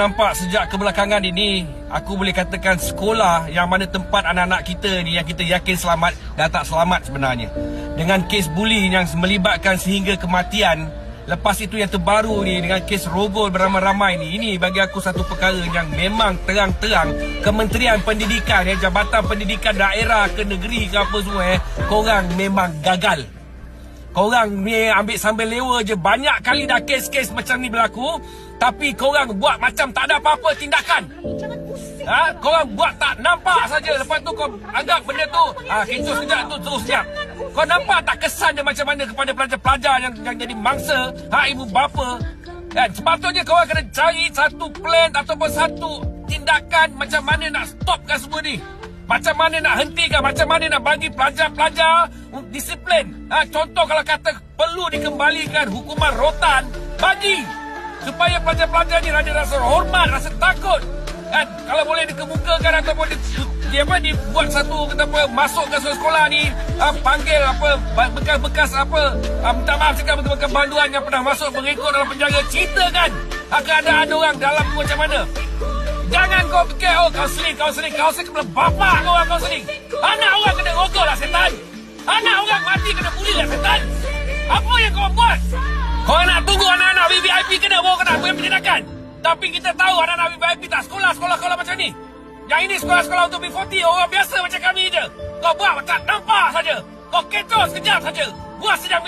Nampak sejak kebelakangan ini, aku boleh katakan sekolah yang mana tempat anak-anak kita ni yang kita yakin selamat dan tak selamat sebenarnya. Dengan kes buli yang melibatkan sehingga kematian. Lepas itu yang terbaru ni dengan kes rogol beramai-ramai ni. Ini bagi aku satu perkara yang memang terang-terang Kementerian Pendidikan, Jabatan Pendidikan Daerah ke negeri ke apa semua, korang memang gagal. Korang ni ambil sambil lewa je. Banyak kali dah kes-kes macam ni berlaku, tapi korang buat macam tak ada apa-apa tindakan. Korang buat tak nampak saja. Lepas tu kau anggap benda tu kecoh sekejap tu terus sekejap. Kau nampak tak kesan dia macam mana kepada pelajar-pelajar yang jadi mangsa, ibu bapa. Sepatutnya korang kena cari satu plan ataupun satu tindakan macam mana nak stopkan semua ni. Macam mana nak hentikan, macam mana nak bagi pelajar-pelajar disiplin. Contoh kalau kata perlu dikembalikan hukuman rotan, bagi. Supaya pelajar-pelajar ni ada rasa hormat, rasa takut. Kalau boleh dikemukakan ataupun dibuat satu masuk ke sekolah ni, panggil bekas-bekas minta maaf cakap bekas banduan yang pernah masuk mengikut dalam penjara, ceritakan keadaan orang dalam macam mana. Jangan kau fikir kaunseling kepala bapak kau orang kaunseling. Anak orang kena rogol lah setan. Anak orang mati kena buli lah setan. Apa yang kau buat? Kau nak tunggu anak-anak VIP kena bawa kena buat tindakan. Tapi kita tahu anak-anak VIP tak sekolah macam ni. Yang ini sekolah-sekolah untuk B40, orang biasa macam kami je. Kau buat tak nampak saja. Kau kecoh sekejap saja. Buat sejam.